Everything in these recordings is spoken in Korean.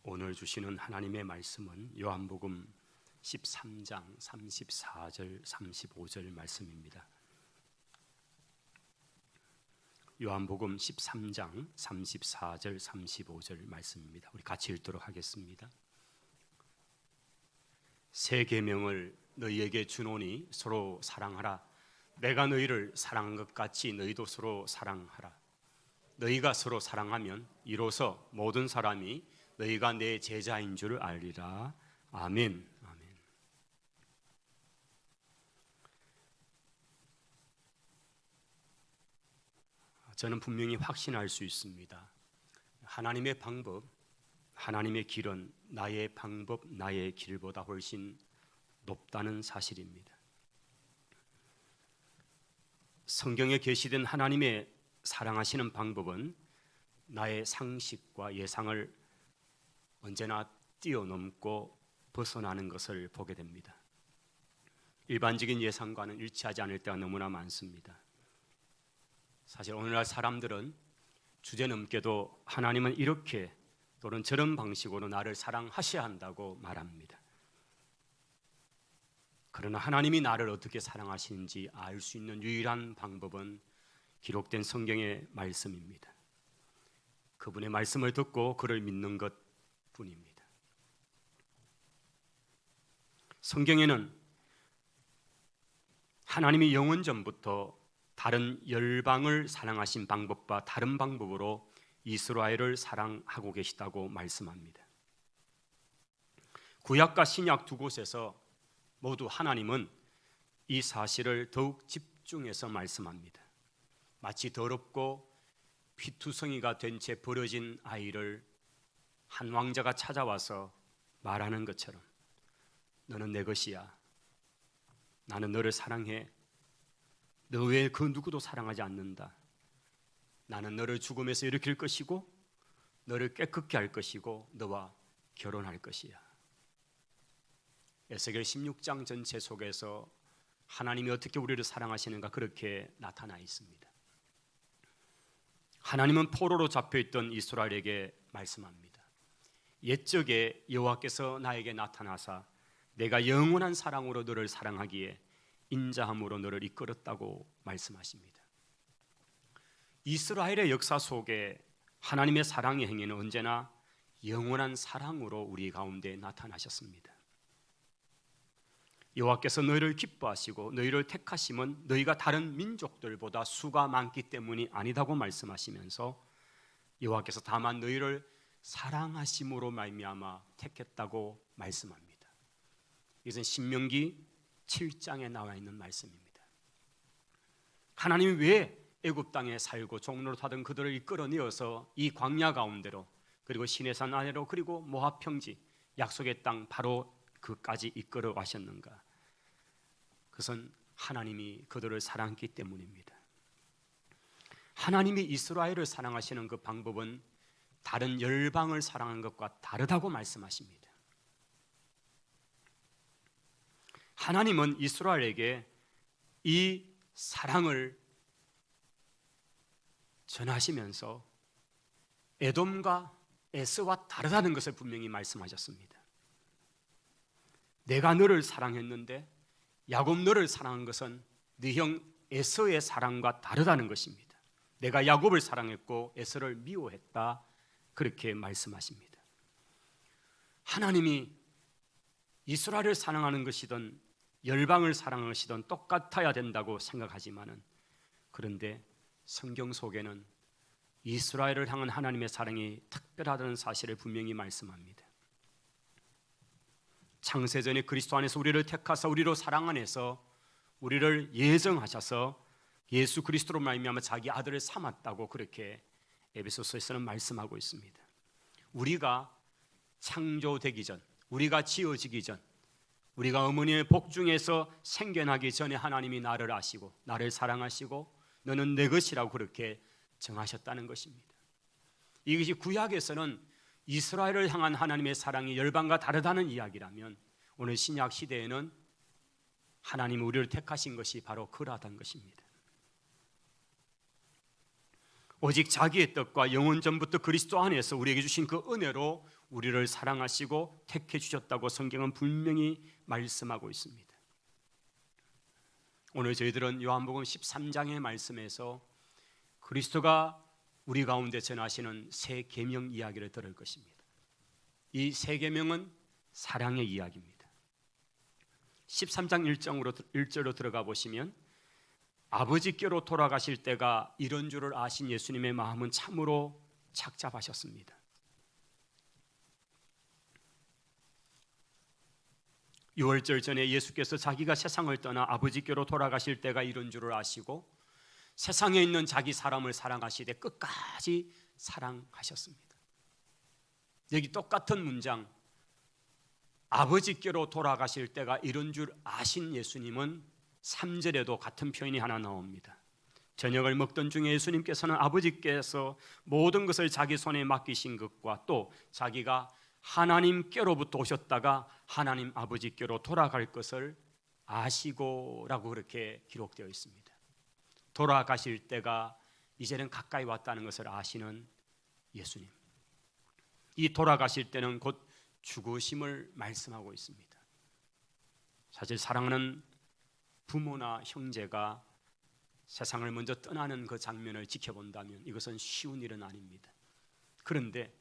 오늘 주시는 하나님의 말씀은 요한복음 13장 34절 35절 말씀입니다. 요한복음 13장 34절 35절 말씀입니다. 우리 같이 읽도록 하겠습니다. 새 계명을 너희에게 주노니 서로 사랑하라. 내가 너희를 사랑한 것 같이 너희도 서로 사랑하라. 너희가 서로 사랑하면 이로써 모든 사람이 너희가 내 제자인 줄 알리라. 아멘. 아멘. 저는 분명히 확신할 수 있습니다. 하나님의 방법, 하나님의 길은 나의 방법, 나의 길보다 훨씬 높다는 사실입니다. 성경에 계시된 하나님의 사랑하시는 방법은 나의 상식과 예상을 언제나 뛰어넘고 벗어나는 것을 보게 됩니다. 일반적인 예상과는 일치하지 않을 때가 너무나 많습니다. 사실 오늘날 사람들은 주제넘게도 하나님은 이렇게 또는 저런 방식으로 나를 사랑하셔야 한다고 말합니다. 그러나 하나님이 나를 어떻게 사랑하시는지 알 수 있는 유일한 방법은 기록된 성경의 말씀입니다. 그분의 말씀을 듣고 그를 믿는 것뿐입니다. 성경에는 하나님이 영원전부터 다른 열방을 사랑하신 방법과 다른 방법으로 이스라엘을 사랑하고 계시다고 말씀합니다. 구약과 신약 두 곳에서 모두 하나님은 이 사실을 더욱 집중해서 말씀합니다. 마치 더럽고 피투성이가 된 채 버려진 아이를 한 왕자가 찾아와서 말하는 것처럼 너는 내 것이야. 나는 너를 사랑해. 너 외에 그 누구도 사랑하지 않는다. 나는 너를 죽음에서 일으킬 것이고 너를 깨끗게 할 것이고 너와 결혼할 것이야. 에스겔 16장 전체 속에서 하나님이 어떻게 우리를 사랑하시는가 그렇게 나타나 있습니다. 하나님은 포로로 잡혀있던 이스라엘에게 말씀합니다. 옛적에 여호와께서 나에게 나타나사 내가 영원한 사랑으로 너를 사랑하기에 인자함으로 너를 이끌었다고 말씀하십니다. 이스라엘의 역사 속에 하나님의 사랑의 행위는 언제나 영원한 사랑으로 우리 가운데 나타나셨습니다. 여호와께서 너희를 기뻐하시고 너희를 택하심은 너희가 다른 민족들보다 수가 많기 때문이 아니다고 말씀하시면서 여호와께서 다만 너희를 사랑하심으로 말미암아 택했다고 말씀합니다. 이것은 신명기 7장에 나와 있는 말씀입니다. 하나님이 왜 애굽 땅에 살고 종로로 타던 그들을 이끌어내어서 이 광야 가운데로 그리고 시내산 아래로 그리고 모압 평지 약속의 땅 바로 그까지 이끌어 가셨는가? 그것은 하나님이 그들을 사랑했기 때문입니다. 하나님이 이스라엘을 사랑하시는 그 방법은 다른 열방을 사랑하는 것과 다르다고 말씀하십니다. 하나님은 이스라엘에게 이 사랑을 전하시면서 에돔과 에스와 다르다는 것을 분명히 말씀하셨습니다. 내가 너를 사랑했는데 야곱 너를 사랑한 것은 네 형 에서의 사랑과 다르다는 것입니다. 내가 야곱을 사랑했고 에서를 미워했다 그렇게 말씀하십니다. 하나님이 이스라엘을 사랑하는 것이든 열방을 사랑하는 것이든 똑같아야 된다고 생각하지만은 그런데 성경 속에는 이스라엘을 향한 하나님의 사랑이 특별하다는 사실을 분명히 말씀합니다. 창세전에 그리스도 안에서 우리를 택하사 우리로 사랑 안에서 우리를 예정하셔서 예수 그리스도로 말미암아 자기 아들을 삼았다고 그렇게 에베소서에서는 말씀하고 있습니다. 우리가 창조되기 전, 우리가 지어지기 전, 우리가 어머니의 복중에서 생겨나기 전에 하나님이 나를 아시고 나를 사랑하시고 너는 내 것이라고 그렇게 정하셨다는 것입니다. 이것이 구약에서는 이스라엘을 향한 하나님의 사랑이 열방과 다르다는 이야기라면 오늘 신약 시대에는 하나님이 우리를 택하신 것이 바로 그러하다는 것입니다. 오직 자기의 뜻과 영원전부터 그리스도 안에서 우리에게 주신 그 은혜로 우리를 사랑하시고 택해 주셨다고 성경은 분명히 말씀하고 있습니다. 오늘 저희들은 요한복음 13장의 말씀에서 그리스도가 우리 가운데 전하시는 새 계명 이야기를 들을 것입니다. 이 새 계명은 사랑의 이야기입니다. 13장 1절로 들어가 보시면 아버지께로 돌아가실 때가 이런 줄을 아신 예수님의 마음은 참으로 착잡하셨습니다. 6월절 전에 예수께서 자기가 세상을 떠나 아버지께로 돌아가실 때가 이런 줄을 아시고 세상에 있는 자기 사람을 사랑하시되 끝까지 사랑하셨습니다. 여기 똑같은 문장, 아버지께로 돌아가실 때가 이런 줄 아신 예수님은 3절에도 같은 표현이 하나 나옵니다. 저녁을 먹던 중에 예수님께서는 아버지께서 모든 것을 자기 손에 맡기신 것과 또 자기가 하나님께로부터 오셨다가 하나님 아버지께로 돌아갈 것을 아시고 라고 그렇게 기록되어 있습니다. 돌아가실 때가 이제는 가까이 왔다는 것을 아시는 예수님. 이 돌아가실 때는 곧 죽으심을 말씀하고 있습니다. 사실 사랑하는 부모나 형제가 세상을 먼저 떠나는 그 장면을 지켜본다면 이것은 쉬운 일은 아닙니다. 그런데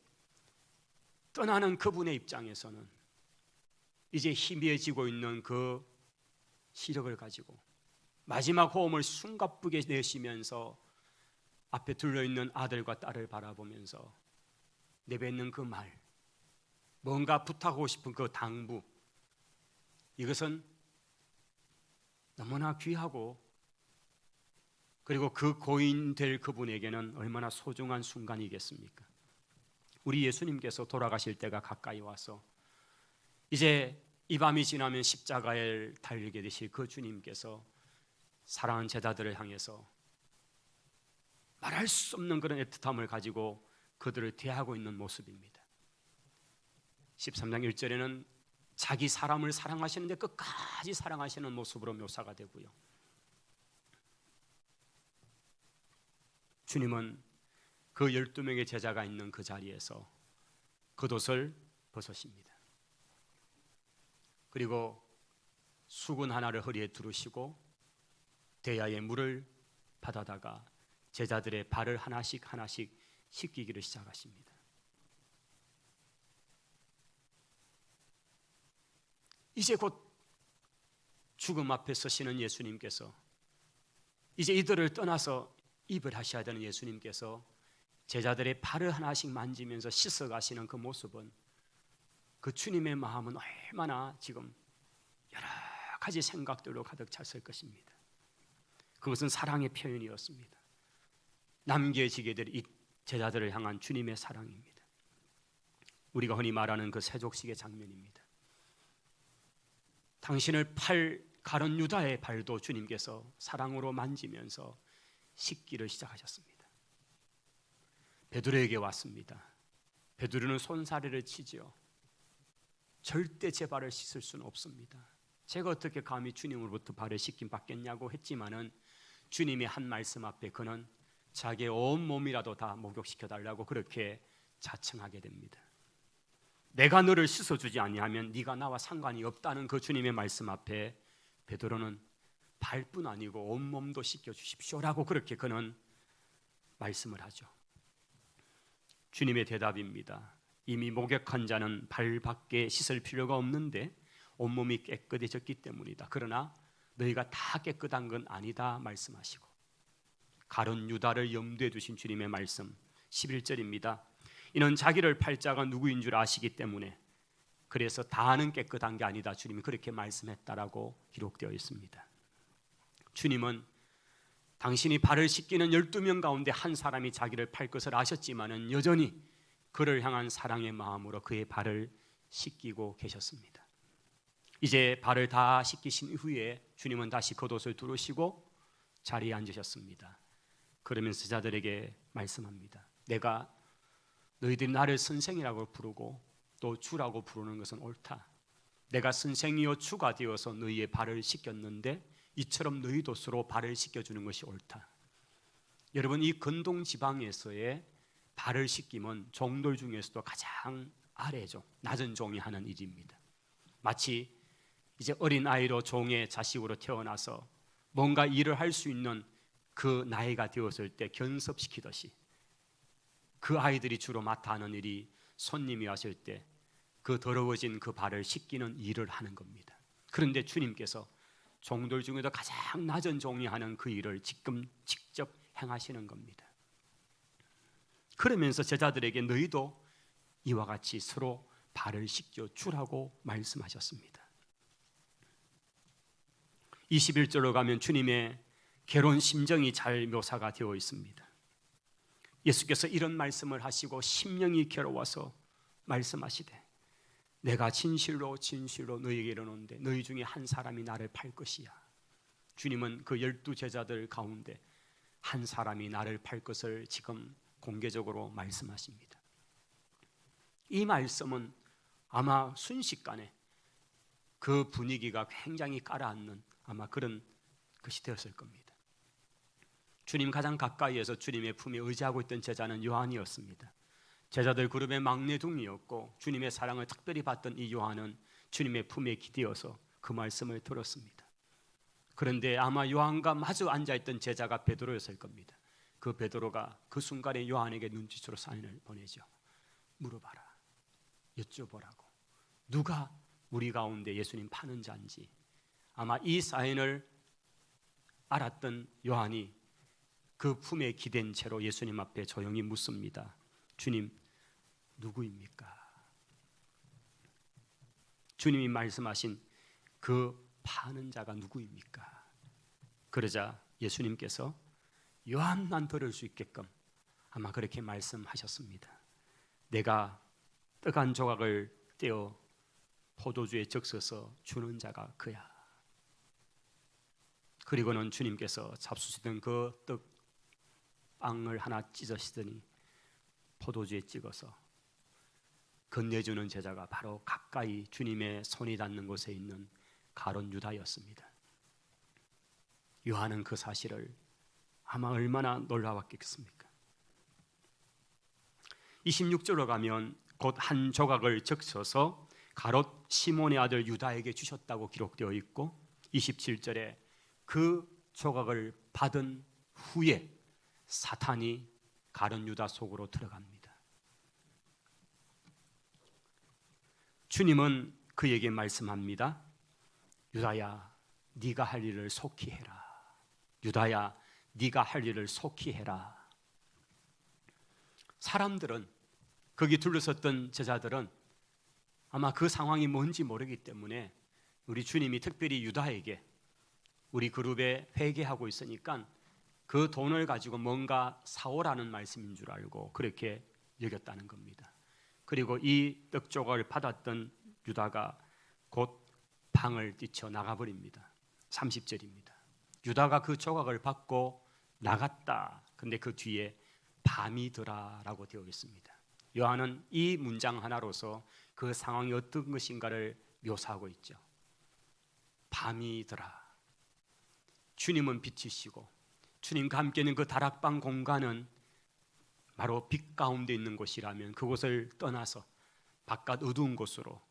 떠나는 그분의 입장에서는 이제 희미해지고 있는 그 시력을 가지고 마지막 호흡을 숨가쁘게 내쉬면서 앞에 둘러있는 아들과 딸을 바라보면서 내뱉는 그 말, 뭔가 부탁하고 싶은 그 당부, 이것은 너무나 귀하고 그리고 그 고인될 그분에게는 얼마나 소중한 순간이겠습니까? 우리 예수님께서 돌아가실 때가 가까이 와서 이제 이 밤이 지나면 십자가에 달리게 되실 그 주님께서 사랑하는 제자들을 향해서 말할 수 없는 그런 애틋함을 가지고 그들을 대하고 있는 모습입니다. 13장 1절에는 자기 사람을 사랑하시는데 끝까지 사랑하시는 모습으로 묘사가 되고요. 주님은 그 12명의 제자가 있는 그 자리에서 겉옷을 벗으십니다. 그리고 수건 하나를 허리에 두르시고 대야에 물을 받아다가 제자들의 발을 하나씩 씻기기를 시작하십니다. 이제 곧 죽음 앞에 서시는 예수님께서, 이제 이들을 떠나서 입을 하셔야 되는 예수님께서 제자들의 발을 하나씩 만지면서 씻어가시는 그 모습은 그 주님의 마음은 얼마나 지금 여러 가지 생각들로 가득 찼을 것입니다. 그것은 사랑의 표현이었습니다. 남겨지게 될 이 제자들을 향한 주님의 사랑입니다. 우리가 흔히 말하는 그 세족식의 장면입니다. 당신을 가른 유다의 발도 주님께서 사랑으로 만지면서 씻기를 시작하셨습니다. 베드로에게 왔습니다. 베드로는 손사래를 치지요. 절대 제 발을 씻을 수는 없습니다. 제가 어떻게 감히 주님으로부터 발을 씻김 받겠냐고 했지만은 주님의 한 말씀 앞에 그는 자기의 온 몸이라도 다 목욕시켜 달라고 그렇게 자청하게 됩니다. 내가 너를 씻어주지 아니하면 네가 나와 상관이 없다는 그 주님의 말씀 앞에 베드로는 발뿐 아니고 온몸도 씻겨주십시오라고 그렇게 그는 말씀을 하죠. 주님의 대답입니다. 이미 목욕한 자는 발밖에 씻을 필요가 없는데 온몸이 깨끗해졌기 때문이다. 그러나 너희가 다 깨끗한 건 아니다 말씀하시고, 가룟 유다를 염두에 두신 주님의 말씀 11절입니다. 이는 자기를 팔 자가 누구인 줄 아시기 때문에 그래서 다는 깨끗한 게 아니다. 주님이 그렇게 말씀했다라고 기록되어 있습니다. 주님은 당신이 발을 씻기는 12명 가운데 한 사람이 자기를 팔 것을 아셨지만은 여전히 그를 향한 사랑의 마음으로 그의 발을 씻기고 계셨습니다. 이제 발을 다 씻기신 이후에 주님은 다시 겉옷을 두르시고 자리에 앉으셨습니다. 그러면서 제자들에게 말씀합니다. 내가 너희들이 나를 선생이라고 부르고 또 주라고 부르는 것은 옳다. 내가 선생이요 주가 되어서 너희의 발을 씻겼는데 이처럼 너희도 서로 발을 씻겨주는 것이 옳다. 여러분, 이 근동 지방에서의 발을 씻김은 종들 중에서도 가장 아래죠. 낮은 종이 하는 일입니다. 마치 이제 어린 아이로 종의 자식으로 태어나서 뭔가 일을 할 수 있는 그 나이가 되었을 때 견습시키듯이 그 아이들이 주로 맡아 하는 일이 손님이 왔을 때 그 더러워진 그 발을 씻기는 일을 하는 겁니다. 그런데 주님께서 종들 중에도 가장 낮은 종이 하는 그 일을 지금 직접 행하시는 겁니다. 그러면서 제자들에게 너희도 이와 같이 서로 발을 씻겨 주라고 말씀하셨습니다. 21절로 가면 주님의 괴로운 심정이 잘 묘사가 되어 있습니다. 예수께서 이런 말씀을 하시고 심령이 괴로워서 말씀하시되 내가 진실로 진실로 너희에게 이르노니 너희 중에 한 사람이 나를 팔 것이야. 주님은 그 12 제자들 가운데 한 사람이 나를 팔 것을 지금 공개적으로 말씀하십니다. 이 말씀은 아마 순식간에 그 분위기가 굉장히 깔아앉는 아마 그런 것이 되었을 겁니다. 주님 가장 가까이에서 주님의 품에 의지하고 있던 제자는 요한이었습니다. 제자들 그룹의 막내둥이였고 주님의 사랑을 특별히 받던 이 요한은 주님의 품에 기대어서 그 말씀을 들었습니다. 그런데 아마 요한과 마주 앉아있던 제자가 베드로였을 겁니다. 그 베드로가 그 순간에 요한에게 눈짓으로 사인을 보내죠. 물어봐라, 여쭤보라고. 누가 우리 가운데 예수님 파는 자인지. 아마 이 사인을 알았던 요한이 그 품에 기댄 채로 예수님 앞에 조용히 묻습니다. 주님, 누구입니까? 주님이 말씀하신 그 파는 자가 누구입니까? 그러자 예수님께서 요한만 들을 수 있게끔 아마 그렇게 말씀하셨습니다. 내가 떡 한 조각을 떼어 포도주에 적셔서 주는 자가 그야. 그리고는 주님께서 잡수시던 그 떡빵을 하나 찢으시더니 포도주에 찍어서 건네주는 제자가 바로 가까이 주님의 손이 닿는 곳에 있는 가룟 유다였습니다. 요한은 그 사실을 아마 얼마나 놀라웠겠습니까? 26절로 가면 곧 한 조각을 적셔서 가롯 시몬의 아들 유다에게 주셨다고 기록되어 있고 27절에 그 조각을 받은 후에 사탄이 가룟 유다 속으로 들어갑니다. 주님은 그에게 말씀합니다. 유다야, 네가 할 일을 속히 해라. 유다야, 네가 할 일을 속히 해라. 사람들은, 거기 둘러섰던 제자들은 아마 그 상황이 뭔지 모르기 때문에 우리 주님이 특별히 유다에게 우리 그룹에 회개하고 있으니까 그 돈을 가지고 뭔가 사오라는 말씀인 줄 알고 그렇게 여겼다는 겁니다. 그리고 이 떡조각을 받았던 유다가 곧 방을 뛰쳐 나가버립니다. 30절입니다. 유다가 그 조각을 받고 나갔다. 근데 그 뒤에 밤이 더라라고 되어 있습니다. 요한은 이 문장 하나로서 그 상황이 어떤 것인가를 묘사하고 있죠. 밤이 더라. 주님은 빛이시고 주님과 함께 있는 그 다락방 공간은 바로 빛 가운데 있는 곳이라면 그곳을 떠나서 바깥 어두운 곳으로,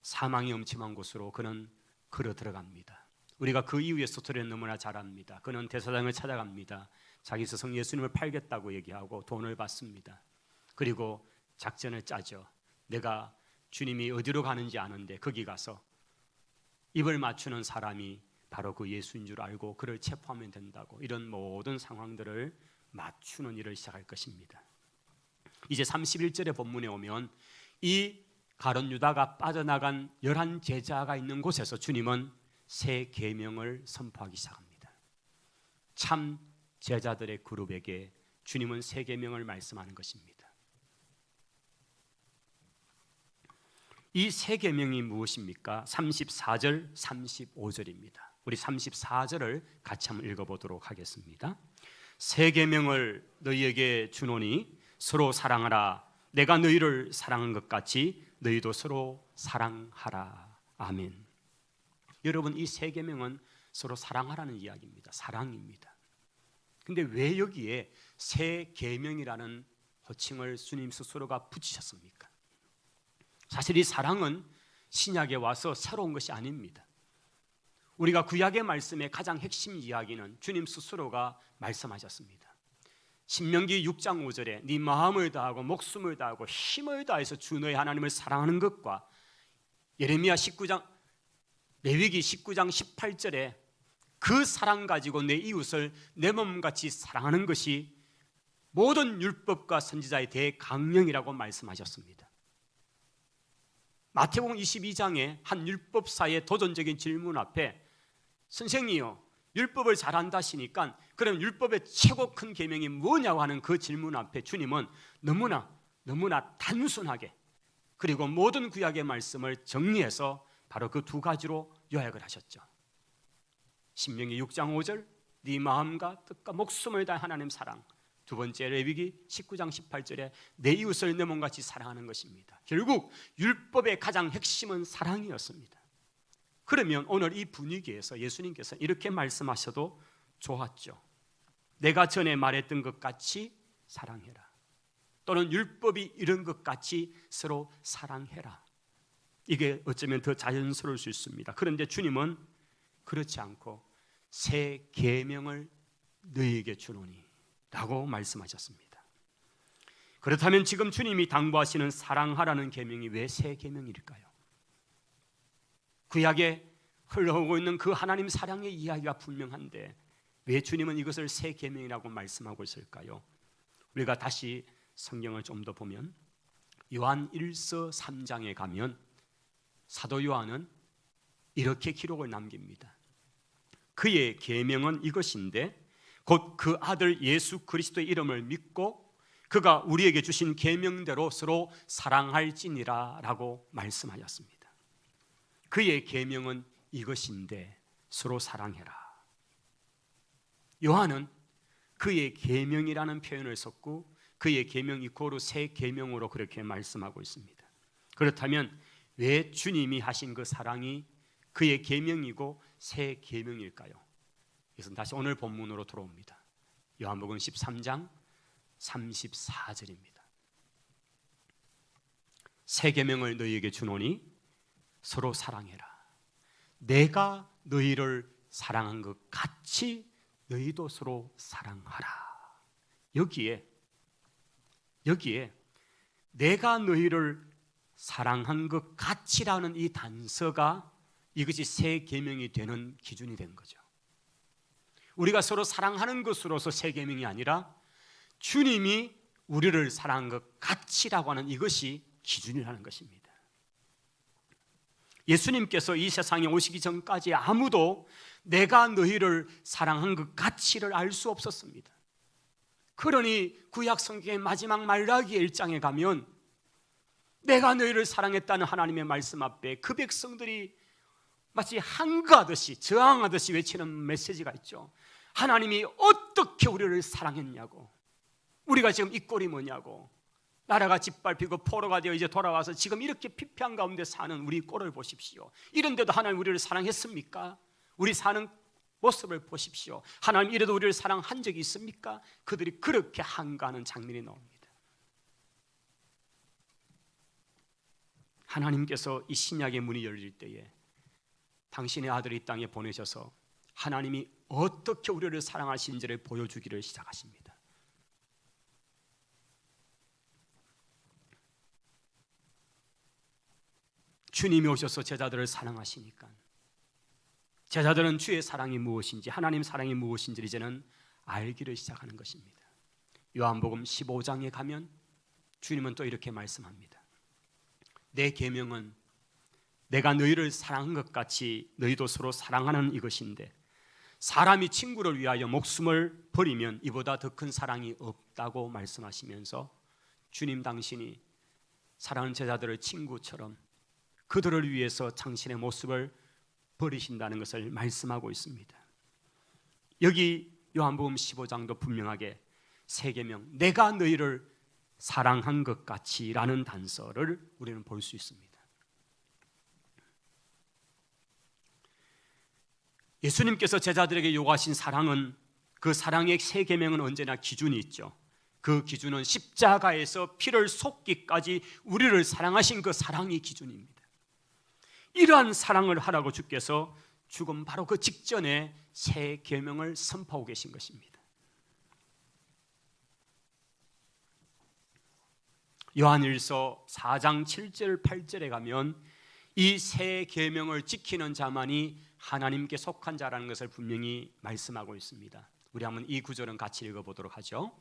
사망이 엄침한 곳으로 그는 걸어 들어갑니다. 우리가 그 이후의 스토리는 너무나 잘 압니다. 그는 대사장을 찾아갑니다. 자기 스승 예수님을 팔겠다고 얘기하고 돈을 받습니다. 그리고 작전을 짜죠. 내가 주님이 어디로 가는지 아는데 거기 가서 입을 맞추는 사람이 바로 그 예수인 줄 알고 그를 체포하면 된다고, 이런 모든 상황들을 맞추는 일을 시작할 것입니다. 이제 31절의 본문에 오면 이 가룟 유다가 빠져나간 11 제자가 있는 곳에서 주님은 새 계명을 선포하기 시작합니다. 참 제자들의 그룹에게 주님은 새 계명을 말씀하는 것입니다. 이 새 계명이 무엇입니까? 34절, 35절입니다. 우리 34절을 같이 한번 읽어보도록 하겠습니다. 새 계명을 너희에게 주노니 서로 사랑하라. 내가 너희를 사랑한 것 같이 너희도 서로 사랑하라. 아멘. 여러분, 이 새 계명은 서로 사랑하라는 이야기입니다. 사랑입니다. 근데 왜 여기에 새 계명이라는 호칭을 주님 스스로가 붙이셨습니까? 사실 이 사랑은 신약에 와서 새로운 것이 아닙니다. 우리가 구약의 말씀의 가장 핵심 이야기는 주님 스스로가 말씀하셨습니다. 신명기 6장 5절에 네 마음을 다하고 목숨을 다하고 힘을 다해서 주 너의 하나님을 사랑하는 것과 예레미야 19장 레위기 19장 18절에 그 사랑 가지고 내 이웃을 내 몸같이 사랑하는 것이 모든 율법과 선지자의 대강령이라고 말씀하셨습니다. 마태복음 22장에 한 율법사의 도전적인 질문 앞에 선생님이요, 율법을 잘한다시니까 그럼 율법의 최고 큰 계명이 뭐냐고 하는 그 질문 앞에 주님은 너무나 단순하게 그리고 모든 구약의 말씀을 정리해서 바로 그 두 가지로 요약을 하셨죠. 신명기 6장 5절 네 마음과 뜻과 목숨을 다해 하나님 사랑, 두 번째 레위기 19장 18절에 내 이웃을 내 몸같이 사랑하는 것입니다. 결국 율법의 가장 핵심은 사랑이었습니다. 그러면 오늘 이 분위기에서 예수님께서 이렇게 말씀하셔도 좋았죠. 내가 전에 말했던 것 같이 사랑해라. 또는 율법이 이런 것 같이 서로 사랑해라. 이게 어쩌면 더 자연스러울 수 있습니다. 그런데 주님은 그렇지 않고 새 계명을 너희에게 주노니 라고 말씀하셨습니다. 그렇다면 지금 주님이 당부하시는 사랑하라는 계명이 왜 새 계명일까요? 구약에 흘러오고 있는 그 하나님 사랑의 이야기가 분명한데 왜 주님은 이것을 새 계명이라고 말씀하고 있을까요? 우리가 다시 성경을 좀 더 보면 요한 1서 3장에 가면 사도 요한은 이렇게 기록을 남깁니다. 그의 계명은 이것인데 곧 그 아들 예수 그리스도의 이름을 믿고 그가 우리에게 주신 계명대로 서로 사랑할지니라 라고 말씀하셨습니다. 그의 계명은 이것인데 서로 사랑해라. 요한은 그의 계명이라는 표현을 썼고 그의 계명 이코로 새 계명으로 그렇게 말씀하고 있습니다. 그렇다면 왜 주님이 하신 그 사랑이 그의 계명이고 새 계명일까요? 이것은 다시 오늘 본문으로 돌아옵니다. 요한복음 13장 34절입니다. 새 계명을 너희에게 주노니 서로 사랑해라. 내가 너희를 사랑한 것 같이 너희도 서로 사랑하라. 여기에 내가 너희를 사랑한 것 같이라는 이 단서가 이것이 새 계명이 되는 기준이 된 거죠. 우리가 서로 사랑하는 것으로서 새 계명이 아니라 주님이 우리를 사랑한 것 같이라고 하는 이것이 기준이라는 것입니다. 예수님께서 이 세상에 오시기 전까지 아무도 내가 너희를 사랑한 것 같이를 알 수 없었습니다. 그러니 구약 성경의 마지막 말라기 1장에 가면 내가 너희를 사랑했다는 하나님의 말씀 앞에 그 백성들이 마치 한가하듯이 저항하듯이 외치는 메시지가 있죠. 하나님이 어떻게 우리를 사랑했냐고, 우리가 지금 이 꼴이 뭐냐고, 나라가 짓밟히고 포로가 되어 이제 돌아와서 지금 이렇게 피폐한 가운데 사는 우리 꼴을 보십시오. 이런데도 하나님 우리를 사랑했습니까? 우리 사는 모습을 보십시오. 하나님 이래도 우리를 사랑한 적이 있습니까? 그들이 그렇게 한가하는 장면이 나옵니다. 하나님께서 이 신약의 문이 열릴 때에 당신의 아들을 이 땅에 보내셔서 하나님이 어떻게 우리를 사랑하신지를 보여주기를 시작하십니다. 주님이 오셔서 제자들을 사랑하시니까 제자들은 주의 사랑이 무엇인지, 하나님 사랑이 무엇인지 이제는 알기를 시작하는 것입니다. 요한복음 15장에 가면 주님은 또 이렇게 말씀합니다. 내 계명은 내가 너희를 사랑한 것 같이 너희도 서로 사랑하는 이것인데 사람이 친구를 위하여 목숨을 버리면 이보다 더 큰 사랑이 없다고 말씀하시면서 주님 당신이 사랑하는 제자들을 친구처럼 그들을 위해서 당신의 모습을 버리신다는 것을 말씀하고 있습니다. 여기 요한복음 15장도 분명하게 새 계명, 내가 너희를 사랑한 것 같이라는 단서를 우리는 볼 수 있습니다. 예수님께서 제자들에게 요구하신 사랑은, 그 사랑의 새 계명은 언제나 기준이 있죠. 그 기준은 십자가에서 피를 쏟기까지 우리를 사랑하신 그 사랑이 기준입니다. 이러한 사랑을 하라고 주께서 죽음 바로 그 직전에 새 계명을 선포하고 계신 것입니다. 요한일서 4장 7절 8절에 가면 이 새 계명을 지키는 자만이 하나님께 속한 자라는 것을 분명히 말씀하고 있습니다. 우리 한번 이 구절은 같이 읽어보도록 하죠.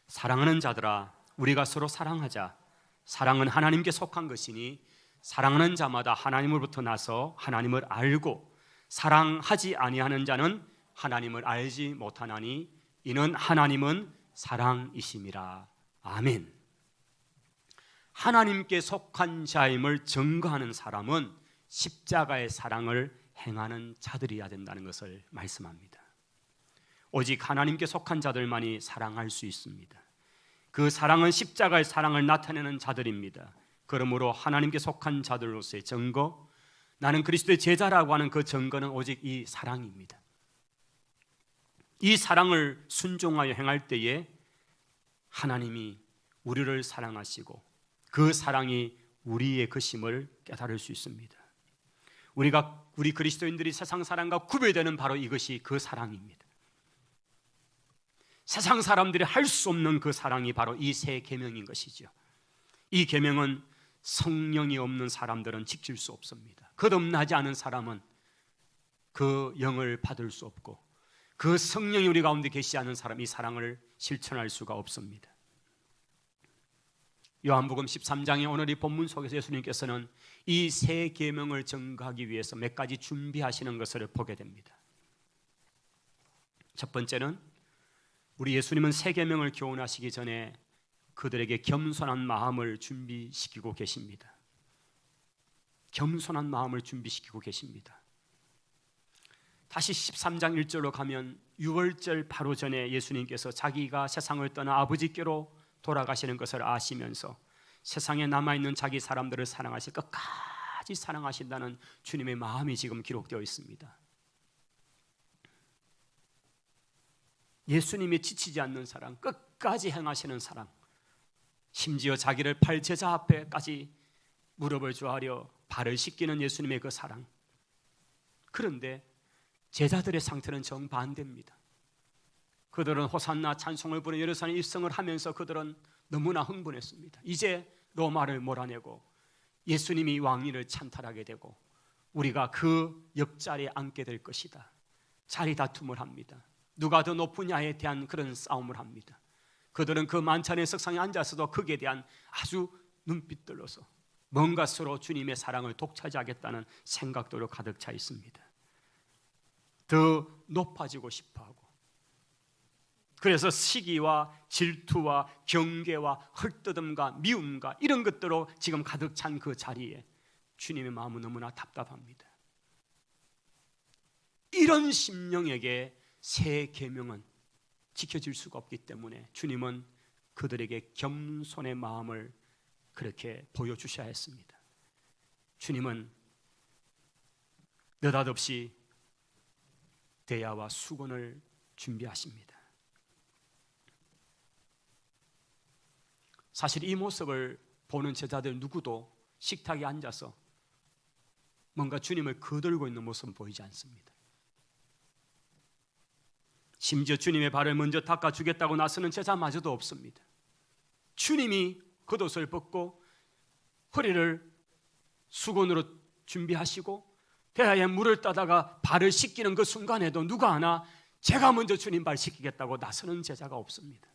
사랑하는 자들아, 우리가 서로 사랑하자. 사랑은 하나님께 속한 것이니 사랑하는 자마다 하나님으로부터 나서 하나님을 알고 사랑하지 아니하는 자는 하나님을 알지 못하나니 이는 하나님은 사랑이심이라. 아멘. 하나님께 속한 자임을 증거하는 사람은 십자가의 사랑을 행하는 자들이어야 된다는 것을 말씀합니다. 오직 하나님께 속한 자들만이 사랑할 수 있습니다. 그 사랑은 십자가의 사랑을 나타내는 자들입니다. 그러므로 하나님께 속한 자들로서의 증거, 나는 그리스도의 제자라고 하는 그 증거는 오직 이 사랑입니다. 이 사랑을 순종하여 행할 때에 하나님이 우리를 사랑하시고 그 사랑이 우리의 것임을 깨달을 수 있습니다. 우리 그리스도인들이 세상 사랑과 구별되는 바로 이것이 그 사랑입니다. 세상 사람들이 할 수 없는 그 사랑이 바로 이 새 계명인 것이죠. 이 계명은 성령이 없는 사람들은 지킬 수 없습니다. 거듭나지 않은 사람은 그 영을 받을 수 없고 그 성령이 우리 가운데 계시지 않은 사람이 이 사랑을 실천할 수가 없습니다. 요한복음 13장의 오늘 이 본문 속에서 예수님께서는 이 새 계명을 증거하기 위해서 몇 가지 준비하시는 것을 보게 됩니다. 첫 번째는 우리 예수님은 새 계명을 교훈하시기 전에 그들에게 겸손한 마음을 준비시키고 계십니다. 겸손한 마음을 준비시키고 계십니다. 다시 13장 1절로 가면 유월절 바로 전에 예수님께서 자기가 세상을 떠나 아버지께로 돌아가시는 것을 아시면서 세상에 남아있는 자기 사람들을 사랑하실 끝까지 사랑하신다는 주님의 마음이 지금 기록되어 있습니다. 예수님이 지치지 않는 사랑, 끝까지 행하시는 사랑, 심지어 자기를 팔 제자 앞에까지 무릎을 조아려 발을 씻기는 예수님의 그 사랑. 그런데 제자들의 상태는 정반대입니다. 그들은 호산나 찬송을 부르는 예루살렘 입성을 하면서 그들은 너무나 흥분했습니다. 이제 로마를 몰아내고 예수님이 왕위를 찬탈하게 되고 우리가 그 옆자리에 앉게 될 것이다. 자리 다툼을 합니다. 누가 더 높으냐에 대한 그런 싸움을 합니다. 그들은 그 만찬의 석상에 앉아서도 거기에 대한 아주 눈빛들로서 뭔가 서로 주님의 사랑을 독차지하겠다는 생각들로 가득 차 있습니다. 더 높아지고 싶어하고, 그래서 시기와 질투와 경계와 헐뜯음과 미움과 이런 것들로 지금 가득 찬 그 자리에 주님의 마음은 너무나 답답합니다. 이런 심령에게 새 계명은 지켜질 수가 없기 때문에 주님은 그들에게 겸손의 마음을 그렇게 보여주셔야 했습니다. 주님은 느닷없이 대야와 수건을 준비하십니다. 사실 이 모습을 보는 제자들 누구도 식탁에 앉아서 뭔가 주님을 거들고 있는 모습은 보이지 않습니다. 심지어 주님의 발을 먼저 닦아주겠다고 나서는 제자마저도 없습니다. 주님이 겉옷을 벗고 허리를 수건으로 준비하시고 대야에 물을 따다가 발을 씻기는 그 순간에도 누가 하나 제가 먼저 주님 발 씻기겠다고 나서는 제자가 없습니다.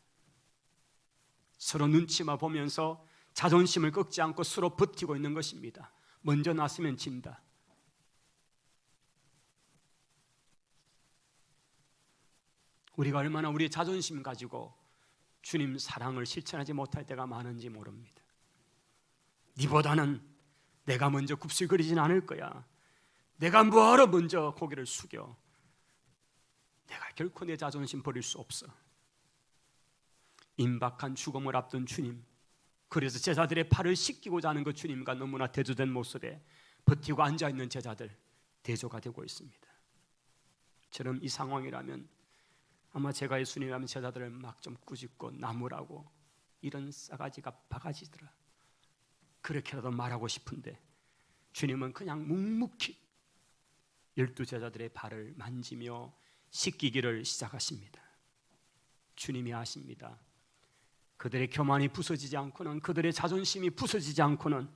서로 눈치만 보면서 자존심을 꺾지 않고 서로 버티고 있는 것입니다. 먼저 나서면 진다. 우리가 얼마나 우리의 자존심 가지고 주님 사랑을 실천하지 못할 때가 많은지 모릅니다. 네보다는 내가 먼저 굽슬거리진 않을 거야. 내가 뭐하러 먼저 고개를 숙여. 내가 결코 내 자존심 버릴 수 없어. 임박한 죽음을 앞둔 주님, 그래서 제자들의 팔을 씻기고자 하는 그 주님과 너무나 대조된 모습에 버티고 앉아있는 제자들 대조가 되고 있습니다. 저는 이 상황이라면 아마 제가 예수님이라면 제자들을 막 좀 꾸짖고 나무라고 이런 싸가지가 바가지더라 그렇게라도 말하고 싶은데 주님은 그냥 묵묵히 12 제자들의 발을 만지며 씻기기를 시작하십니다. 주님이 아십니다. 그들의 교만이 부서지지 않고는, 그들의 자존심이 부서지지 않고는,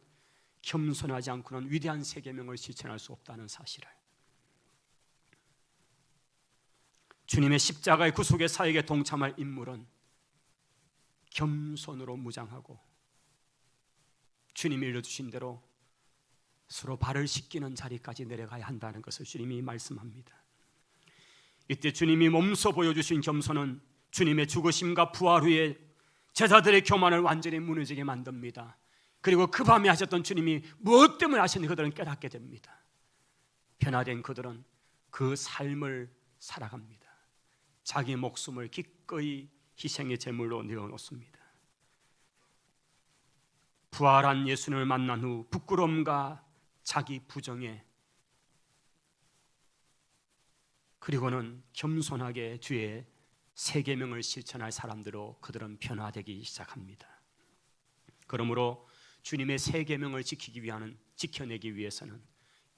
겸손하지 않고는 위대한 세 계명을 실천할 수 없다는 사실을. 주님의 십자가의 구속의 사역에 동참할 인물은 겸손으로 무장하고 주님이 일러주신 대로 서로 발을 씻기는 자리까지 내려가야 한다는 것을 주님이 말씀합니다. 이때 주님이 몸소 보여주신 겸손은 주님의 죽으심과 부활 후에 제자들의 교만을 완전히 무너지게 만듭니다. 그리고 그 밤에 하셨던 주님이 무엇 때문에 하셨는지 그들은 깨닫게 됩니다. 변화된 그들은 그 삶을 살아갑니다. 자기 목숨을 기꺼이 희생의 제물로 내어놓습니다. 부활한 예수님을 만난 후 부끄러움과 자기 부정에 그리고는 겸손하게 주의 세 계명을 실천할 사람들로 그들은 변화되기 시작합니다. 그러므로 주님의 세 계명을 지켜내기 위해서는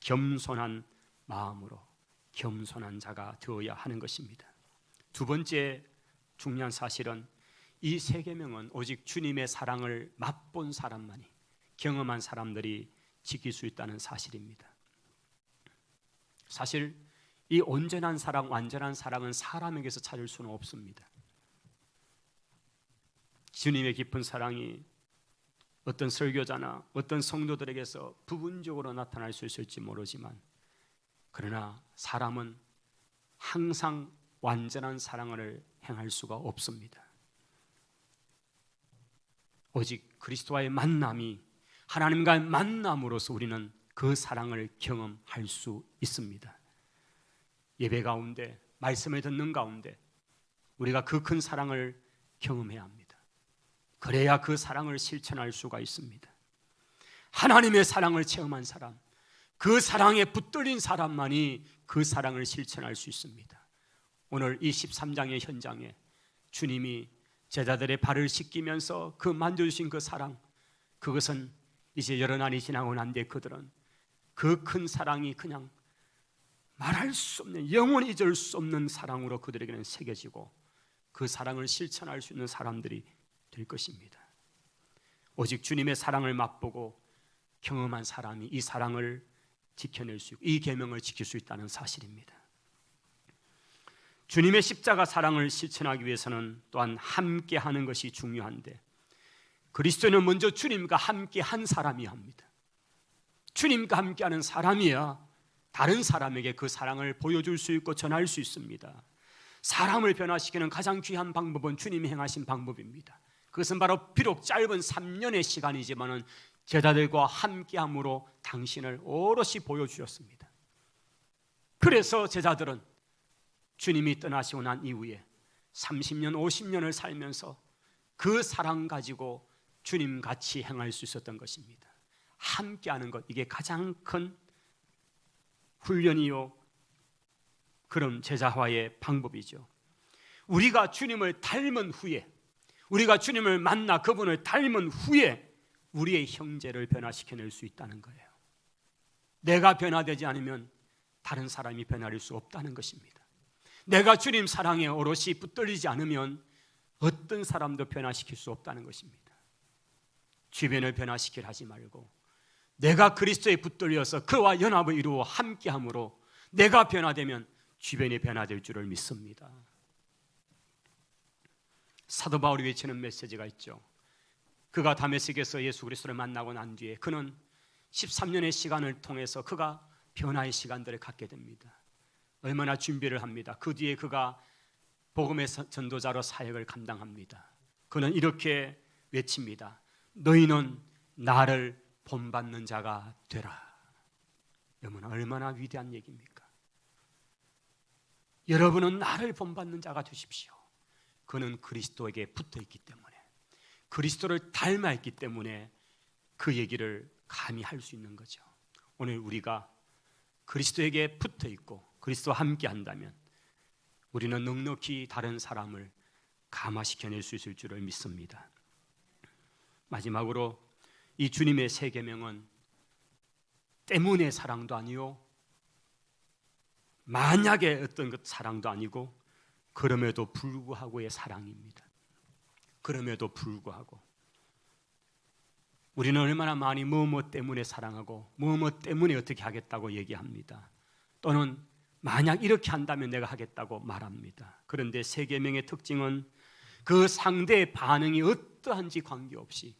겸손한 마음으로 겸손한 자가 되어야 하는 것입니다. 두 번째 중요한 사실은 이 세 계명은 오직 주님의 사랑을 맛본 사람만이, 경험한 사람들이 지킬 수 있다는 사실입니다. 사실 이 온전한 사랑, 완전한 사랑은 사람에게서 찾을 수는 없습니다. 주님의 깊은 사랑이 어떤 설교자나 어떤 성도들에게서 부분적으로 나타날 수 있을지 모르지만, 그러나 사람은 항상 완전한 사랑을 행할 수가 없습니다. 오직 그리스도와의 만남이, 하나님과의 만남으로서 우리는 그 사랑을 경험할 수 있습니다. 예배 가운데, 말씀을 듣는 가운데 우리가 그 큰 사랑을 경험해야 합니다. 그래야 그 사랑을 실천할 수가 있습니다. 하나님의 사랑을 체험한 사람, 그 사랑에 붙들린 사람만이 그 사랑을 실천할 수 있습니다. 오늘 이 13장의 현장에 주님이 제자들의 발을 씻기면서 그 만져주신 그 사랑, 그것은 이제 여러 날이 지나고 난 뒤에 그들은 그 큰 사랑이 그냥 말할 수 없는, 영원히 잊을 수 없는 사랑으로 그들에게는 새겨지고 그 사랑을 실천할 수 있는 사람들이 될 것입니다. 오직 주님의 사랑을 맛보고 경험한 사람이 이 사랑을 지켜낼 수 있고 이 계명을 지킬 수 있다는 사실입니다. 주님의 십자가 사랑을 실천하기 위해서는 또한 함께 하는 것이 중요한데, 그리스도는 먼저 주님과 함께 한 사람이어야 합니다. 주님과 함께하는 사람이야 다른 사람에게 그 사랑을 보여줄 수 있고 전할 수 있습니다. 사람을 변화시키는 가장 귀한 방법은 주님이 행하신 방법입니다. 그것은 바로 비록 짧은 3년의 시간이지만은 제자들과 함께함으로 당신을 오롯이 보여주셨습니다. 그래서 제자들은 주님이 떠나시고 난 이후에 30년, 50년을 살면서 그 사랑 가지고 주님 같이 행할 수 있었던 것입니다. 함께하는 것, 이게 가장 큰 훈련이요, 그런 제자화의 방법이죠. 우리가 주님을 닮은 후에, 우리가 주님을 만나 그분을 닮은 후에 우리의 형제를 변화시켜낼 수 있다는 거예요. 내가 변화되지 않으면 다른 사람이 변화될 수 없다는 것입니다. 내가 주님 사랑에 오롯이 붙들리지 않으면 어떤 사람도 변화시킬 수 없다는 것입니다. 주변을 변화시키려 하지 말고 내가 그리스도에 붙들려서 그와 연합을 이루어 함께함으로 내가 변화되면 주변이 변화될 줄을 믿습니다. 사도 바울이 외치는 메시지가 있죠. 그가 다메섹에서 예수 그리스도를 만나고 난 뒤에 그는 13년의 시간을 통해서 그가 변화의 시간들을 갖게 됩니다. 얼마나 준비를 합니다. 그 뒤에 그가 복음의 전도자로 사역을 감당합니다. 그는 이렇게 외칩니다. 너희는 나를 본받는 자가 되라. 여러분, 얼마나 위대한 얘기입니까? 여러분은 나를 본받는 자가 되십시오. 그는 그리스도에게 붙어있기 때문에, 그리스도를 닮아있기 때문에 그 얘기를 감히 할 수 있는 거죠. 오늘 우리가 그리스도에게 붙어있고 그리스도와 함께 한다면 우리는 넉넉히 다른 사람을 감화시켜낼 수 있을 줄을 믿습니다. 마지막으로 이 주님의 세 계명은 때문에 사랑도 아니요, 만약에 어떤 것 사랑도 아니고, 그럼에도 불구하고의 사랑입니다. 그럼에도 불구하고 우리는 얼마나 많이 뭐뭐 때문에 사랑하고 뭐뭐 때문에 어떻게 하겠다고 얘기합니다. 또는 만약 이렇게 한다면 내가 하겠다고 말합니다. 그런데 세 계명의 특징은 그 상대의 반응이 어떠한지 관계없이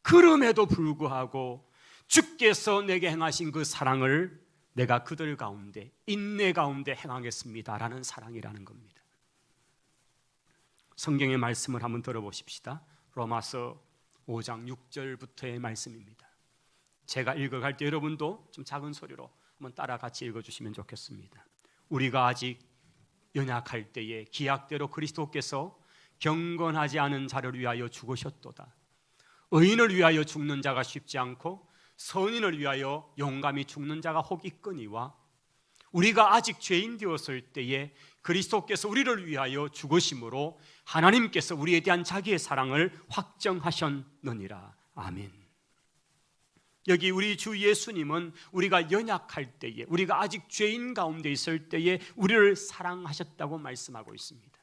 그럼에도 불구하고 주께서 내게 행하신 그 사랑을 내가 그들 가운데, 인내 가운데 행하겠습니다라는 사랑이라는 겁니다. 성경의 말씀을 한번 들어보십시다. 로마서 5장 6절부터의 말씀입니다. 제가 읽어갈 때 여러분도 좀 작은 소리로 한번 따라 같이 읽어주시면 좋겠습니다. 우리가 아직 연약할 때에 기약대로 그리스도께서 경건하지 않은 자를 위하여 죽으셨도다. 의인을 위하여 죽는 자가 쉽지 않고 선인을 위하여 용감히 죽는 자가 혹 있거니와 우리가 아직 죄인 되었을 때에 그리스도께서 우리를 위하여 죽으심으로 하나님께서 우리에 대한 자기의 사랑을 확정하셨느니라. 아멘. 여기 우리 주 예수님은 우리가 연약할 때에, 우리가 아직 죄인 가운데 있을 때에 우리를 사랑하셨다고 말씀하고 있습니다.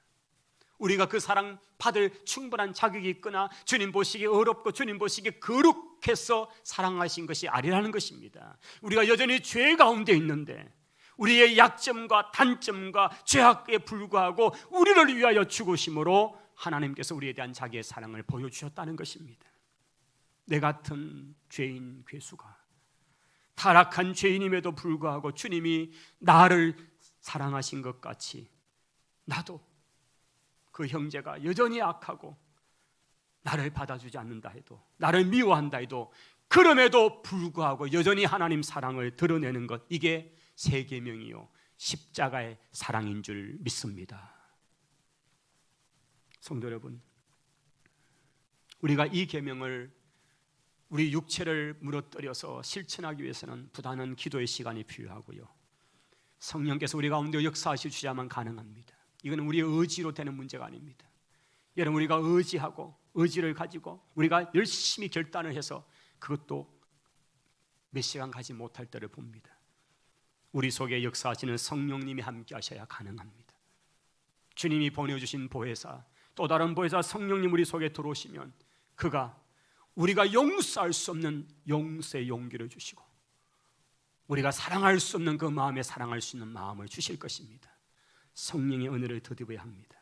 우리가 그 사랑 받을 충분한 자격이 있거나 주님 보시기에 어렵고 주님 보시기에 거룩해서 사랑하신 것이 아니라는 것입니다. 우리가 여전히 죄 가운데 있는데 우리의 약점과 단점과 죄악에 불구하고 우리를 위하여 죽으심으로 하나님께서 우리에 대한 자기의 사랑을 보여주셨다는 것입니다. 내 같은 죄인 괴수가, 타락한 죄인임에도 불구하고 주님이 나를 사랑하신 것 같이 나도 그 형제가 여전히 악하고 나를 받아주지 않는다 해도, 나를 미워한다 해도 그럼에도 불구하고 여전히 하나님 사랑을 드러내는 것, 이게 세 계명이요 십자가의 사랑인 줄 믿습니다. 성도 여러분, 우리가 이 계명을 우리 육체를 무너뜨려서 실천하기 위해서는 부단한 기도의 시간이 필요하고요, 성령께서 우리 가운데 역사하시자만 가능합니다. 이건 우리의 의지로 되는 문제가 아닙니다. 여러분, 우리가 의지하고 의지를 가지고 우리가 열심히 결단을 해서 그것도 몇 시간 가지 못할 때를 봅니다. 우리 속에 역사하시는 성령님이 함께 하셔야 가능합니다. 주님이 보내주신 보혜사, 또 다른 보혜사 성령님 우리 속에 들어오시면 그가 우리가 용서할 수 없는 용서의 용기를 주시고 우리가 사랑할 수 없는 그 마음에 사랑할 수 있는 마음을 주실 것입니다. 성령의 은혜를 더듬어야 합니다.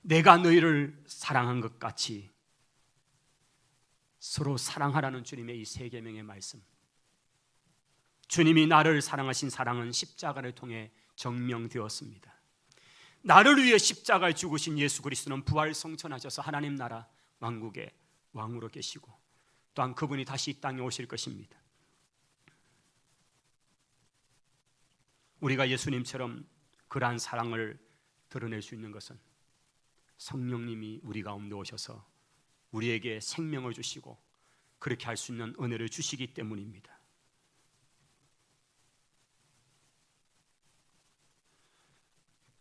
내가 너희를 사랑한 것 같이 서로 사랑하라는 주님의 이 세 계명의 말씀, 주님이 나를 사랑하신 사랑은 십자가를 통해 증명되었습니다. 나를 위해 십자가에 죽으신 예수 그리스도는 부활 성천하셔서 하나님 나라 왕국의 왕으로 계시고 또한 그분이 다시 이 땅에 오실 것입니다. 우리가 예수님처럼 그러한 사랑을 드러낼 수 있는 것은 성령님이 우리 가운데 오셔서 우리에게 생명을 주시고 그렇게 할 수 있는 은혜를 주시기 때문입니다.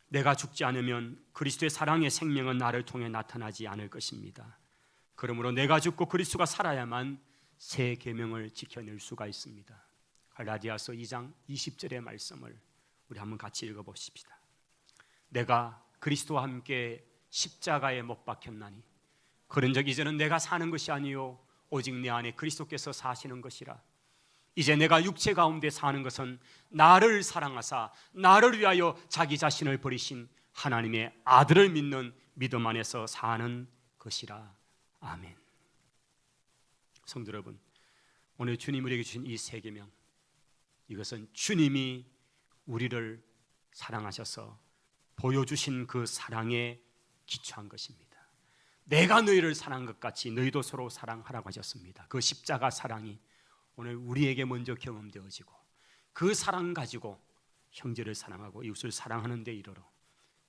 내가 죽지 않으면 그리스도의 사랑의 생명은 나를 통해 나타나지 않을 것입니다. 그러므로 내가 죽고 그리스도가 살아야만 새 계명을 지켜낼 수가 있습니다. 갈라디아서 2장 20절의 말씀을 우리 한번 같이 읽어보십시다. 내가 그리스도와 함께 십자가에 못 박혔나니 그런즉 이제는 내가 사는 것이 아니요 오직 내 안에 그리스도께서 사시는 것이라. 이제 내가 육체 가운데 사는 것은 나를 사랑하사 나를 위하여 자기 자신을 버리신 하나님의 아들을 믿는 믿음 안에서 사는 것이라. 아멘. 성도 여러분, 오늘 주님 우리에게 주신 이 세 계명, 이것은 주님이 우리를 사랑하셔서 보여주신 그 사랑에 기초한 것입니다. 내가 너희를 사랑한 것 같이 너희도 서로 사랑하라고 하셨습니다. 그 십자가 사랑이 오늘 우리에게 먼저 경험되어지고 그 사랑 가지고 형제를 사랑하고 이웃을 사랑하는 데 이르러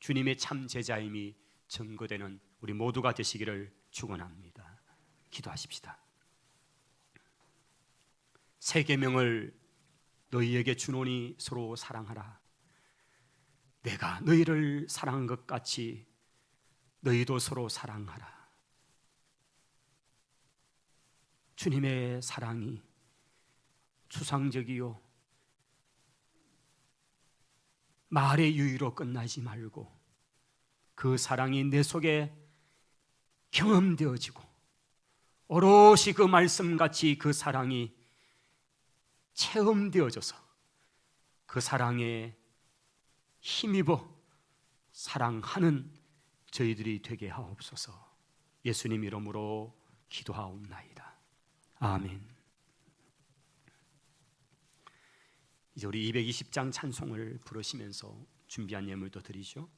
주님의 참 제자임이 증거되는 우리 모두가 되시기를 축원합니다. 기도하십시다. 세 계명을 너희에게 주노니 서로 사랑하라. 내가 너희를 사랑한 것 같이 너희도 서로 사랑하라. 주님의 사랑이 추상적이요 말의 유의로 끝나지 말고 그 사랑이 내 속에 경험되어지고 오롯이 그 말씀같이 그 사랑이 체험되어져서 그 사랑에 힘입어 사랑하는 저희들이 되게 하옵소서. 예수님 이름으로 기도하옵나이다. 아멘. 이제 우리 220장 찬송을 부르시면서 준비한 예물도 드리죠.